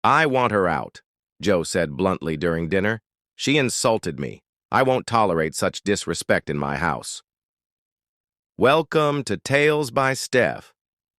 I want her out, Joe said bluntly during dinner. She insulted me. I won't tolerate such disrespect in my house. Welcome to Tales by Steph,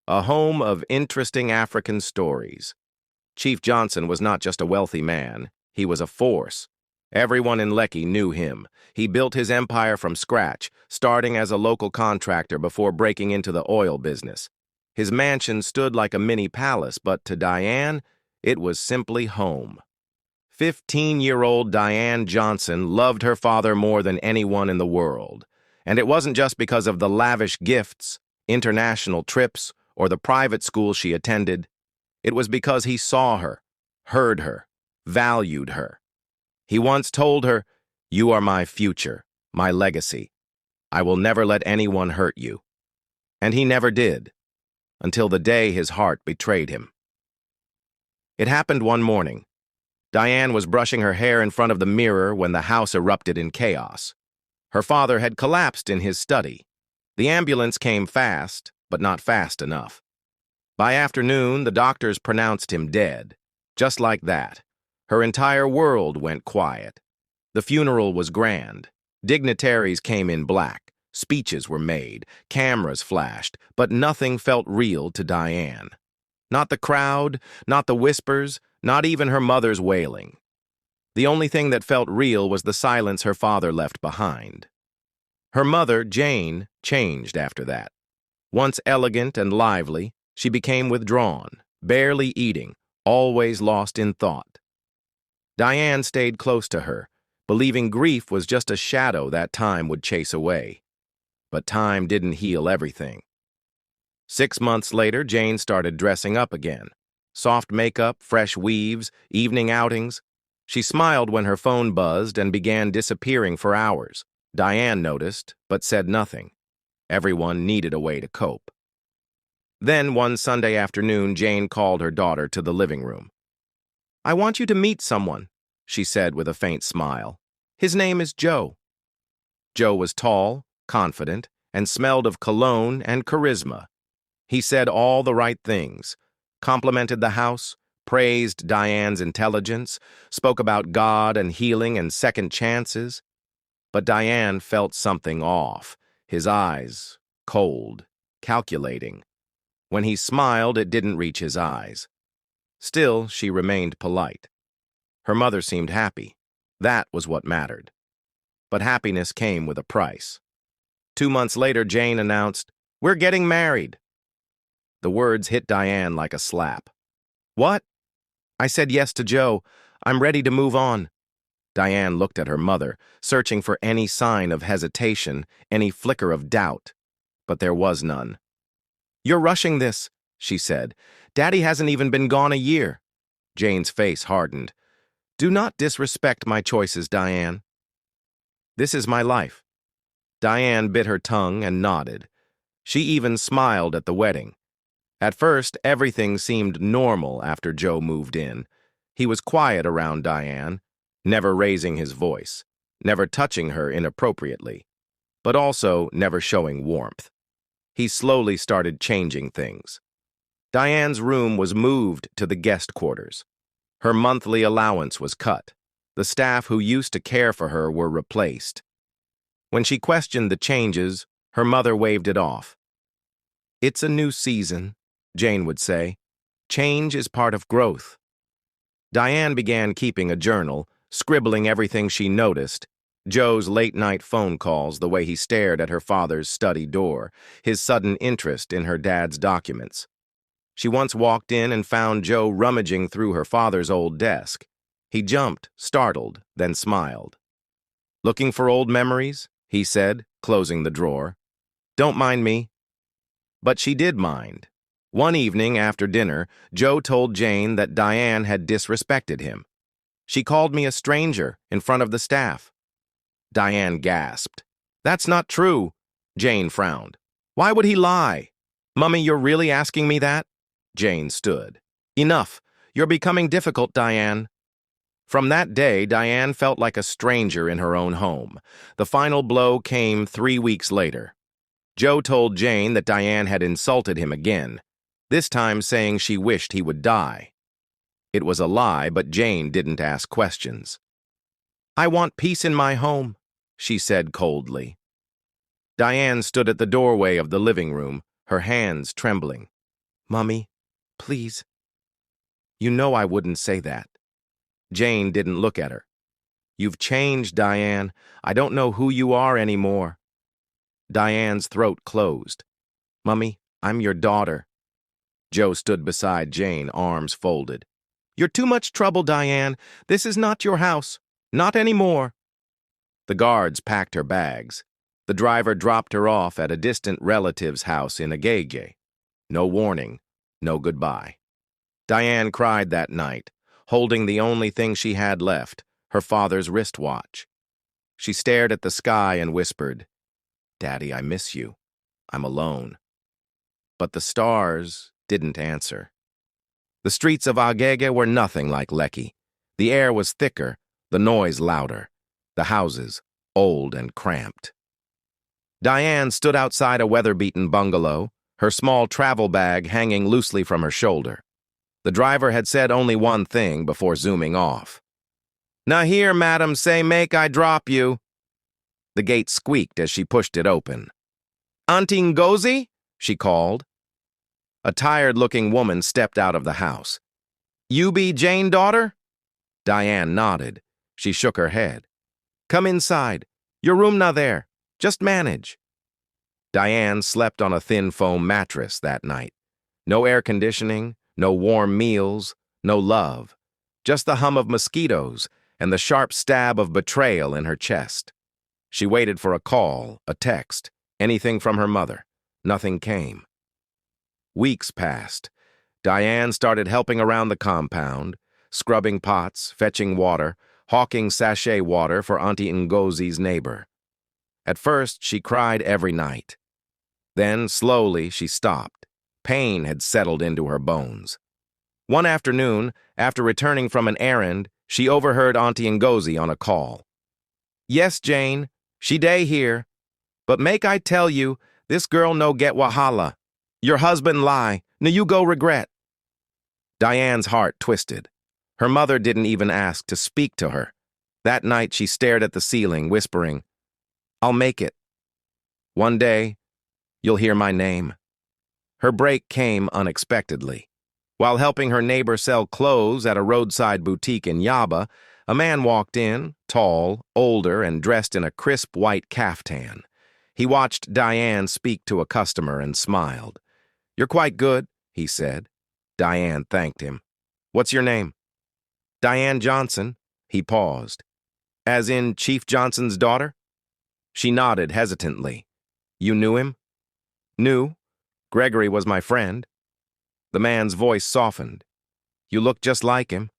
a home of interesting African stories. Chief Johnson was not just a wealthy man, he was a force. Everyone in Lekki knew him. He built his empire from scratch, starting as a local contractor before breaking into the oil business. His mansion stood like a mini palace, but to Diane, it was simply home. 15-year-old Diane Johnson loved her father more than anyone in the world. And it wasn't just because of the lavish gifts, international trips, or the private school she attended. It was because he saw her, heard her, valued her. He once told her, "You are my future, my legacy. I will never let anyone hurt you." And he never did, until the day his heart betrayed him. It happened one morning. Diane was brushing her hair in front of the mirror when the house erupted in chaos. Her father had collapsed in his study. The ambulance came fast, but not fast enough. By afternoon, the doctors pronounced him dead. Just like that, her entire world went quiet. The funeral was grand. Dignitaries came in black. Speeches were made. Cameras flashed, but nothing felt real to Diane. Not the crowd, not the whispers, not even her mother's wailing. The only thing that felt real was the silence her father left behind. Her mother, Jane, changed after that. Once elegant and lively, she became withdrawn, barely eating, always lost in thought. Diane stayed close to her, believing grief was just a shadow that time would chase away. But time didn't heal everything. 6 months later, Jane started dressing up again. Soft makeup, fresh weaves, evening outings. She smiled when her phone buzzed and began disappearing for hours. Diane noticed, but said nothing. Everyone needed a way to cope. Then, one Sunday afternoon, Jane called her daughter to the living room. "I want you to meet someone," she said with a faint smile. "His name is Joe." Joe was tall, confident, and smelled of cologne and charisma. He said all the right things, complimented the house, praised Diane's intelligence, spoke about God and healing and second chances. But Diane felt something off, his eyes, cold, calculating. When he smiled, it didn't reach his eyes. Still, she remained polite. Her mother seemed happy. That was what mattered. But happiness came with a price. 2 months later, Jane announced, "We're getting married." The words hit Diane like a slap. "What?" "I said yes to Joe. I'm ready to move on." Diane looked at her mother, searching for any sign of hesitation, any flicker of doubt. But there was none. "You're rushing this," she said. "Daddy hasn't even been gone a year." Jane's face hardened. "Do not disrespect my choices, Diane. This is my life." Diane bit her tongue and nodded. She even smiled at the wedding. At first, everything seemed normal after Joe moved in. He was quiet around Diane, never raising his voice, never touching her inappropriately, but also never showing warmth. He slowly started changing things. Diane's room was moved to the guest quarters. Her monthly allowance was cut. The staff who used to care for her were replaced. When she questioned the changes, her mother waved it off. "It's a new season," Jane would say. "Change is part of growth." Diane began keeping a journal, scribbling everything she noticed. Joe's late-night phone calls, the way he stared at her father's study door, his sudden interest in her dad's documents. She once walked in and found Joe rummaging through her father's old desk. He jumped, startled, then smiled. "Looking for old memories?" he said, closing the drawer. "Don't mind me." But she did mind. One evening after dinner, Joe told Jane that Diane had disrespected him. "She called me a stranger in front of the staff." Diane gasped. "That's not true." Jane frowned. "Why would he lie?" "Mummy, you're really asking me that?" Jane stood. "Enough. You're becoming difficult, Diane." From that day, Diane felt like a stranger in her own home. The final blow came 3 weeks later. Joe told Jane that Diane had insulted him again, this time saying she wished he would die. It was a lie, but Jane didn't ask questions. "I want peace in my home," she said coldly. Diane stood at the doorway of the living room, her hands trembling. "Mummy, please." "You know I wouldn't say that." Jane didn't look at her. "You've changed, Diane. I don't know who you are anymore." Diane's throat closed. "Mummy, I'm your daughter." Joe stood beside Jane, arms folded. "You're too much trouble, Diane. This is not your house. Not anymore." The guards packed her bags. The driver dropped her off at a distant relative's house in Agege. No warning, no goodbye. Diane cried that night, holding the only thing she had left, her father's wristwatch. She stared at the sky and whispered, "Daddy, I miss you. I'm alone." But the stars didn't answer. The streets of Agege were nothing like Lekki. The air was thicker, the noise louder, the houses old and cramped. Diane stood outside a weather-beaten bungalow, her small travel bag hanging loosely from her shoulder. The driver had said only one thing before zooming off. "Now here, madam, say make I drop you." The gate squeaked as she pushed it open. "Auntie Ngozi?" she called. A tired-looking woman stepped out of the house. "You be Jane, daughter?" Diane nodded. She shook her head. "Come inside. Your room na there. Just manage." Diane slept on a thin foam mattress that night. No air conditioning, no warm meals, no love. Just the hum of mosquitoes and the sharp stab of betrayal in her chest. She waited for a call, a text, anything from her mother. Nothing came. Weeks passed. Diane started helping around the compound, scrubbing pots, fetching water, hawking sachet water for Auntie Ngozi's neighbor. At first, she cried every night. Then, slowly, she stopped. Pain had settled into her bones. One afternoon, after returning from an errand, she overheard Auntie Ngozi on a call. "Yes, Jane, she day here. But make I tell you, this girl no get wahala. Your husband lie, now you go regret." Diane's heart twisted. Her mother didn't even ask to speak to her. That night she stared at the ceiling, whispering, "I'll make it. One day, you'll hear my name." Her break came unexpectedly. While helping her neighbor sell clothes at a roadside boutique in Yaba, a man walked in, tall, older, and dressed in a crisp white caftan. He watched Diane speak to a customer and smiled. "You're quite good," he said. Diane thanked him. "What's your name?" "Diane Johnson." He paused. "As in Chief Johnson's daughter?" She nodded hesitantly. "You knew him?" "Knew. Gregory was my friend." The man's voice softened. "You look just like him."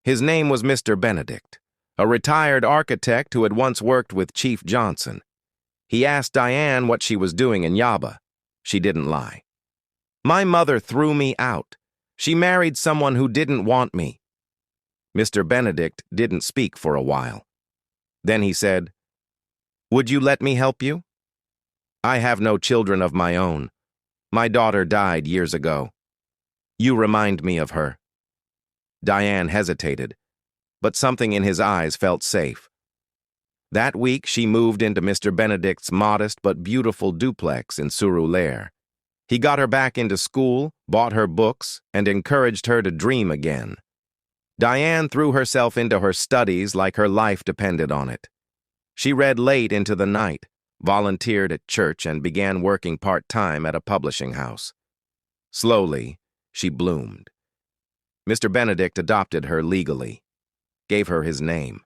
His name was Mr. Benedict, a retired architect who had once worked with Chief Johnson. He asked Diane what she was doing in Yaba. She didn't lie. "My mother threw me out. She married someone who didn't want me." Mr. Benedict didn't speak for a while. Then he said, "Would you let me help you?" "I have no children of my own. My daughter died years ago. You remind me of her." Diane hesitated, but something in his eyes felt safe. That week, she moved into Mr. Benedict's modest but beautiful duplex in Surulere. He got her back into school, bought her books, and encouraged her to dream again. Diane threw herself into her studies like her life depended on it. She read late into the night, volunteered at church, and began working part-time at a publishing house. Slowly, she bloomed. Mr. Benedict adopted her legally, gave her his name.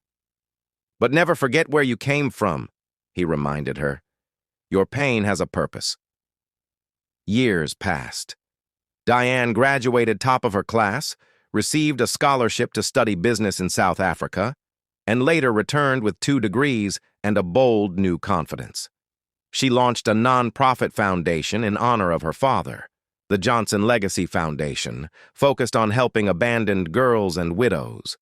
"But never forget where you came from," he reminded her. "Your pain has a purpose." Years passed. Diane graduated top of her class, received a scholarship to study business in South Africa, and later returned with 2 degrees and a bold new confidence. She launched a non-profit foundation in honor of her father, the Johnson Legacy Foundation, focused on helping abandoned girls and widows.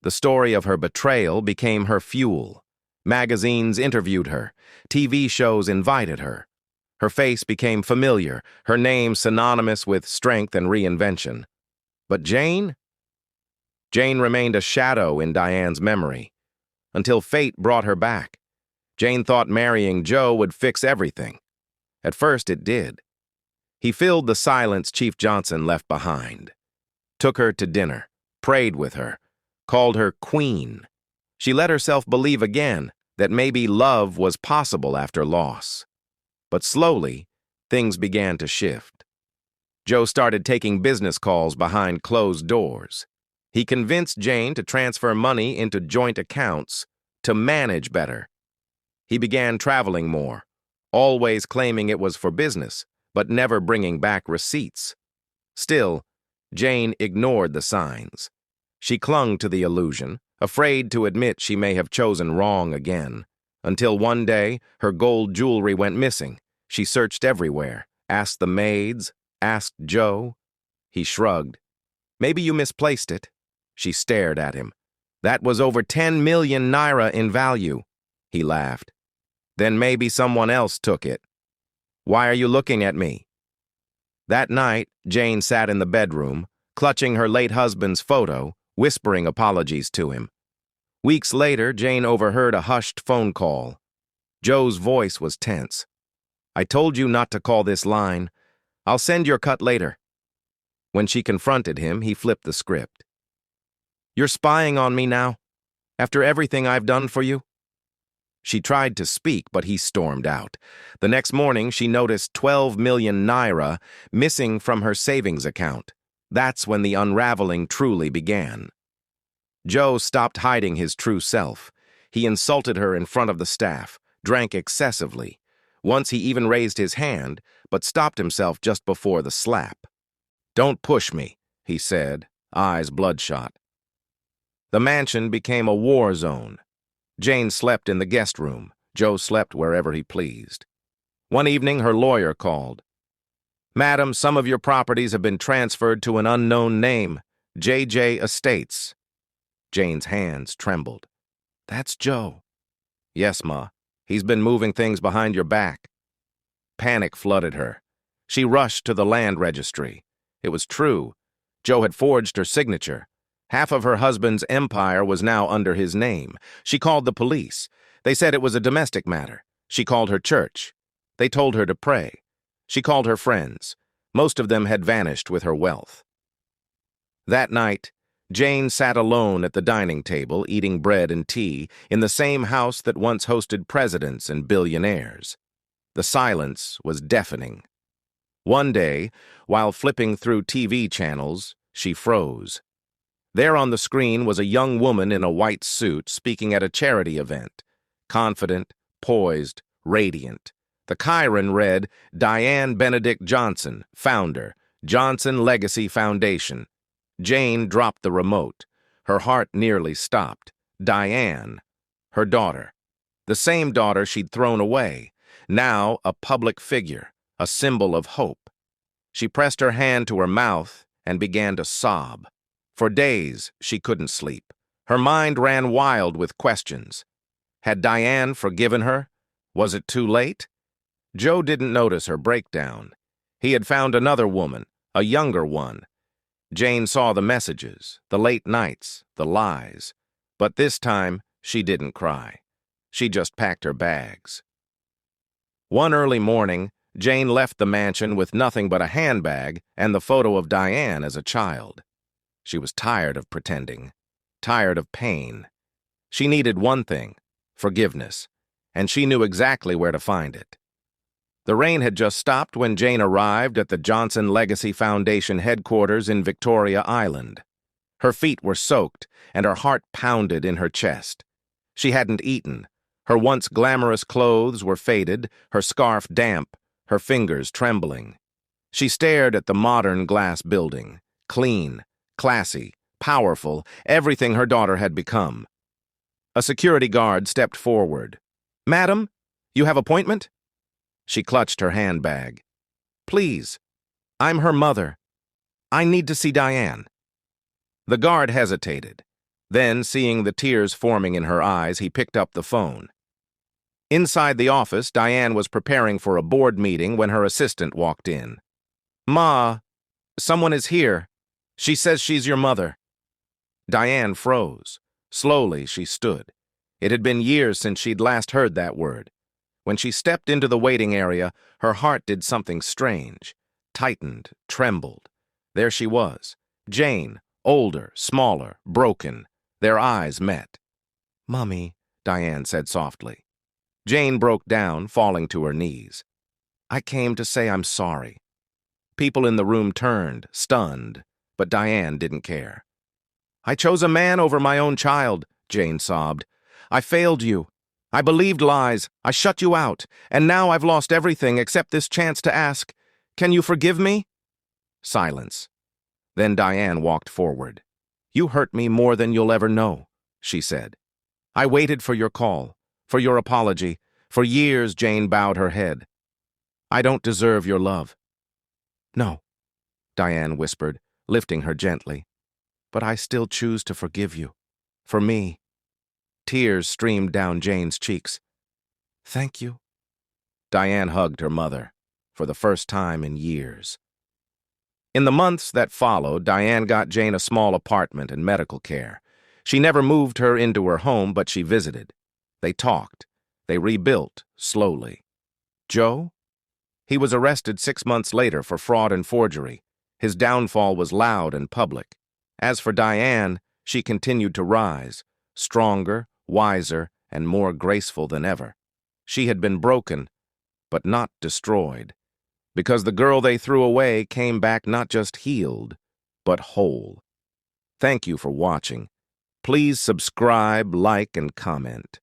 The story of her betrayal became her fuel. Magazines interviewed her. TV shows invited her. Her face became familiar, her name synonymous with strength and reinvention. But Jane? Jane remained a shadow in Diane's memory, until fate brought her back. Jane thought marrying Joe would fix everything. At first it did. He filled the silence Chief Johnson left behind, took her to dinner, prayed with her, called her queen. She let herself believe again that maybe love was possible after loss. But slowly, things began to shift. Joe started taking business calls behind closed doors. He convinced Jane to transfer money into joint accounts to manage better. He began traveling more, always claiming it was for business, but never bringing back receipts. Still, Jane ignored the signs. She clung to the illusion, afraid to admit she may have chosen wrong again, until one day her gold jewelry went missing. She searched everywhere, asked the maids, asked Joe. He shrugged. "Maybe you misplaced it." She stared at him. "That was over 10 million naira in value." He laughed. "Then maybe someone else took it." "Why are you looking at me?" That night, Jane sat in the bedroom, clutching her late husband's photo, whispering apologies to him. Weeks later, Jane overheard a hushed phone call. Joe's voice was tense. "I told you not to call this line. I'll send your cut later." When she confronted him, he flipped the script. "You're spying on me now? After everything I've done for you?" She tried to speak, but he stormed out. The next morning, she noticed 12 million naira missing from her savings account. That's when the unraveling truly began. Joe stopped hiding his true self. He insulted her in front of the staff, drank excessively. Once he even raised his hand, but stopped himself just before the slap. "Don't push me," he said, eyes bloodshot. The mansion became a war zone. Jane slept in the guest room. Joe slept wherever he pleased. One evening, her lawyer called. "Madam, some of your properties have been transferred to an unknown name, Agege Estates." Jane's hands trembled. "That's Joe." "Yes, Ma. He's been moving things behind your back." Panic flooded her. She rushed to the land registry. It was true. Joe had forged her signature. Half of her husband's empire was now under his name. She called the police. They said it was a domestic matter. She called her church. They told her to pray. She called her friends. Most of them had vanished with her wealth. That night, Jane sat alone at the dining table, eating bread and tea, in the same house that once hosted presidents and billionaires. The silence was deafening. One day, while flipping through TV channels, she froze. There on the screen was a young woman in a white suit speaking at a charity event. Confident, poised, radiant. The chyron read, "Diane Johnson, founder, Johnson Legacy Foundation." Jane dropped the remote. Her heart nearly stopped. Diane, her daughter. The same daughter she'd thrown away. Now a public figure, a symbol of hope. She pressed her hand to her mouth and began to sob. For days, she couldn't sleep. Her mind ran wild with questions. Had Diane forgiven her? Was it too late? Joe didn't notice her breakdown. He had found another woman, a younger one. Jane saw the messages, the late nights, the lies. But this time, she didn't cry. She just packed her bags. One early morning, Jane left the mansion with nothing but a handbag and the photo of Diane as a child. She was tired of pretending, tired of pain. She needed one thing, forgiveness, and she knew exactly where to find it. The rain had just stopped when Jane arrived at the Johnson Legacy Foundation headquarters in Victoria Island. Her feet were soaked, and her heart pounded in her chest. She hadn't eaten. Her once glamorous clothes were faded, her scarf damp, her fingers trembling. She stared at the modern glass building, clean, classy, powerful, everything her daughter had become. A security guard stepped forward. "Madam, you have appointment?" She clutched her handbag. "Please, I'm her mother. I need to see Diane." The guard hesitated. Then, seeing the tears forming in her eyes, he picked up the phone. Inside the office, Diane was preparing for a board meeting when her assistant walked in. "Ma, someone is here. She says she's your mother." Diane froze. Slowly, she stood. It had been years since she'd last heard that word. When she stepped into the waiting area, her heart did something strange. Tightened, trembled. There she was. Jane, older, smaller, broken. Their eyes met. "Mummy," Diane said softly. Jane broke down, falling to her knees. "I came to say I'm sorry." People in the room turned, stunned, but Diane didn't care. "I chose a man over my own child," Jane sobbed. "I failed you. I believed lies. I shut you out. And now I've lost everything except this chance to ask, can you forgive me?" Silence. Then Diane walked forward. "You hurt me more than you'll ever know," she said. "I waited for your call, for your apology. For years," Jane bowed her head. "I don't deserve your love." "No," Diane whispered, lifting her gently. "But I still choose to forgive you. For me." Tears streamed down Jane's cheeks. "Thank you." Diane hugged her mother, for the first time in years. In the months that followed, Diane got Jane a small apartment and medical care. She never moved her into her home, but she visited. They talked. They rebuilt, slowly. Joe? He was arrested 6 months later for fraud and forgery. His downfall was loud and public. As for Diane, she continued to rise, stronger, wiser, and more graceful than ever. She had been broken, but not destroyed, because the girl they threw away came back not just healed, but whole. Thank you for watching. Please subscribe, like, and comment.